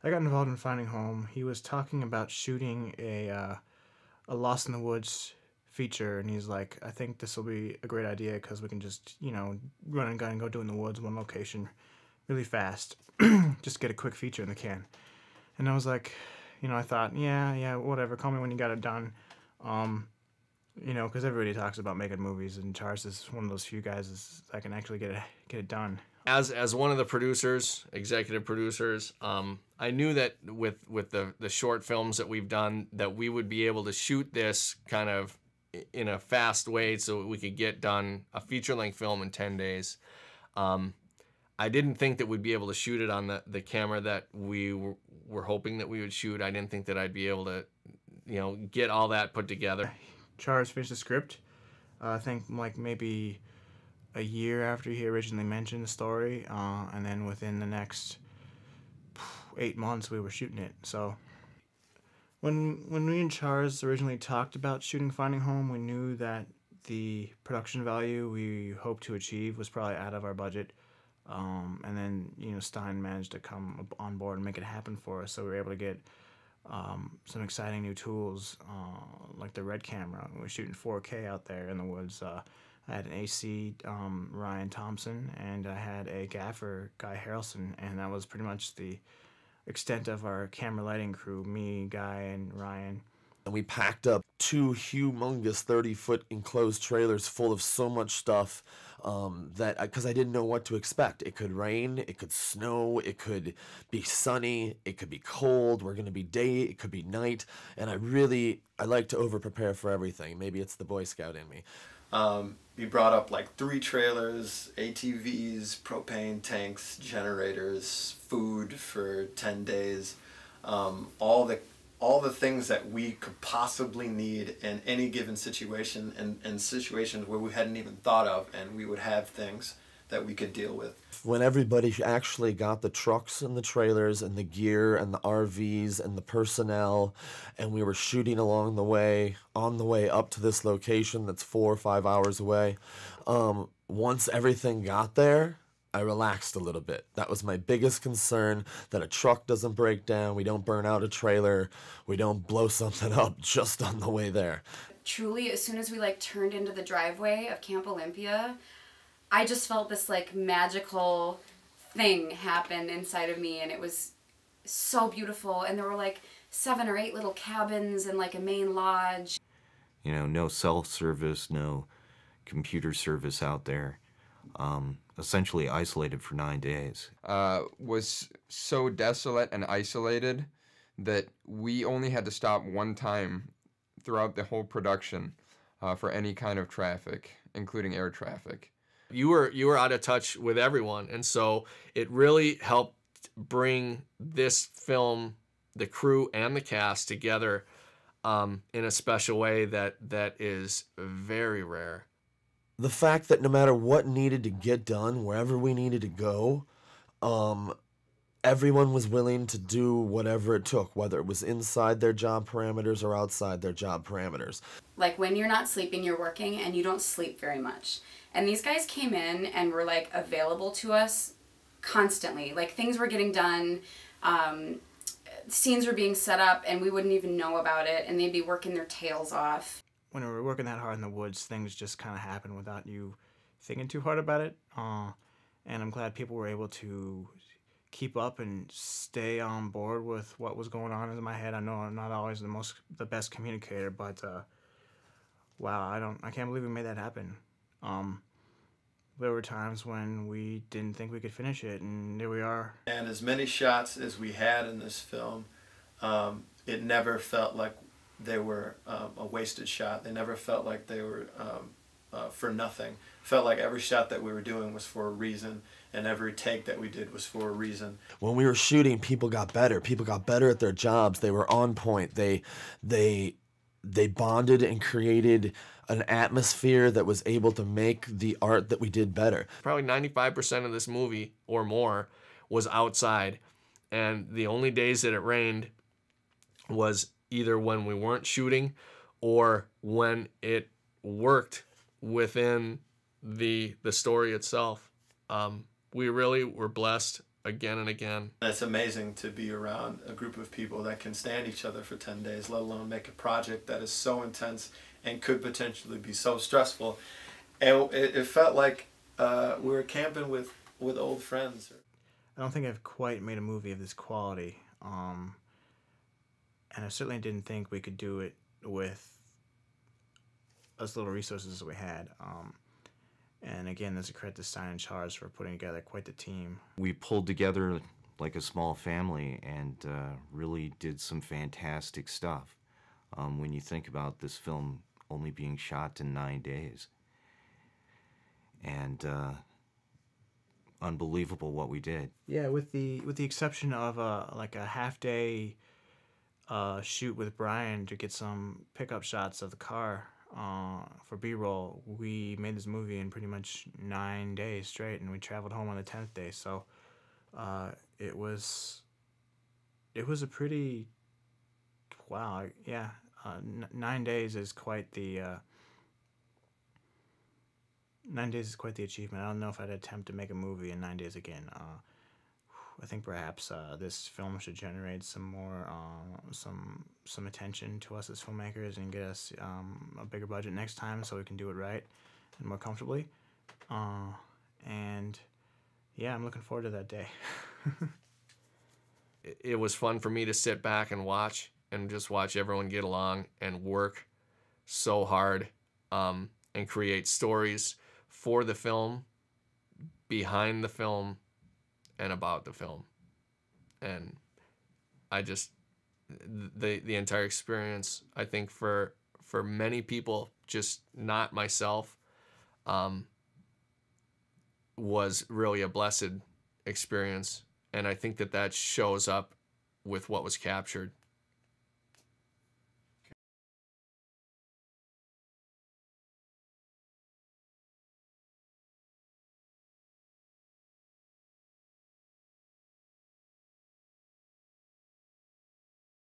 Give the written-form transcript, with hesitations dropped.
I got involved in Finding Home. He was talking about shooting a Lost in the Woods feature, and he's like, I think this will be a great idea because we can just, you know, run and gun and go do it in the woods, one location, really fast. Just get a quick feature in the can. And I was like, you know, I thought, yeah, whatever, call me when you got it done. You know, because everybody talks about making movies, and Chars is one of those few guys that can actually get it done. As one of the producers, executive producers, I knew that with the short films that we've done, that we would be able to shoot this kind of in a fast way so we could get done a feature-length film in 10 days. I didn't think that we'd be able to shoot it on the camera that we were hoping that we would shoot. I didn't think that I'd be able to, you know, get all that put together. Chars finished the script, I think like maybe a year after he originally mentioned the story, and then within the next 8 months we were shooting it. So when me and Chars originally talked about shooting Finding Home, we knew that the production value we hoped to achieve was probably out of our budget. And then, you know, Stein managed to come on board and make it happen for us, so we were able to get some exciting new tools, like the Red camera. We were shooting 4K out there in the woods. I had an AC, Ryan Thompson, and I had a gaffer, Guy Harrelson, and that was pretty much the extent of our camera lighting crew, me, Guy, and Ryan. And we packed up 2 humongous 30-foot enclosed trailers full of so much stuff because I didn't know what to expect. It could rain, it could snow, it could be sunny, it could be cold, we're going to be day, it could be night, and I like to over-prepare for everything. Maybe it's the Boy Scout in me. We brought up like 3 trailers, ATVs, propane tanks, generators, food for 10 days, all the things that we could possibly need in any given situation, and situations where we hadn't even thought of, and we would have things that we could deal with. When everybody actually got the trucks and the trailers and the gear and the RVs and the personnel, and we were shooting along the way, on the way up to this location that's 4 or 5 hours away, once everything got there, I relaxed a little bit. That was my biggest concern, that a truck doesn't break down, we don't burn out a trailer, we don't blow something up just on the way there. Truly, as soon as we like turned into the driveway of Camp Olympia, I just felt this like magical thing happen inside of me, and it was so beautiful. And there were like 7 or 8 little cabins and like a main lodge. You know, no cell service, no computer service out there. Essentially isolated for 9 days. Was so desolate and isolated that we only had to stop one time throughout the whole production for any kind of traffic, including air traffic. You were out of touch with everyone, and so it really helped bring this film, the crew and the cast, together in a special way that is very rare. The fact that no matter what needed to get done, wherever we needed to go, everyone was willing to do whatever it took, whether it was inside their job parameters or outside their job parameters. Like when you're not sleeping, you're working, and you don't sleep very much. And these guys came in and were like available to us constantly. Like things were getting done, scenes were being set up, and we wouldn't even know about it, and they'd be working their tails off. When we were working that hard in the woods, things just kind of happen without you thinking too hard about it. And I'm glad people were able to keep up and stay on board with what was going on in my head. I know I'm not always the best communicator, but wow, I can't believe we made that happen. There were times when we didn't think we could finish it, and here we are. And as many shots as we had in this film, it never felt like they were a wasted shot. They never felt like they were for nothing. It felt like every shot that we were doing was for a reason, and every take that we did was for a reason. When we were shooting, people got better. People got better at their jobs. They were on point. They bonded and created an atmosphere that was able to make the art that we did better. Probably 95% of this movie or more was outside, and the only days that it rained was either when we weren't shooting or when it worked within the story itself. We really were blessed again and again. It's amazing to be around a group of people that can stand each other for 10 days, let alone make a project that is so intense and could potentially be so stressful. And it felt like we were camping with old friends. I don't think I've quite made a movie of this quality. And I certainly didn't think we could do it with as little resources as we had. And again, there's a credit to Stein and Chars for putting together quite the team. We pulled together like a small family and really did some fantastic stuff. When you think about this film only being shot in 9 days. And unbelievable what we did. Yeah, with the exception of like a half-day shoot with Brian to get some pickup shots of the car for B-roll, we made this movie in pretty much 9 days straight, and we traveled home on the 10th day. So it was a pretty, wow, yeah. 9 days is quite the 9 days is quite the achievement. I don't know if I'd attempt to make a movie in 9 days again. I think perhaps this film should generate some more some attention to us as filmmakers and get us a bigger budget next time so we can do it right and more comfortably. And yeah, I'm looking forward to that day. It was fun for me to sit back and watch everyone get along and work so hard and create stories for the film, behind the film, and about the film. And I just, the entire experience, I think for many people, just not myself, was really a blessed experience. And I think that shows up with what was captured.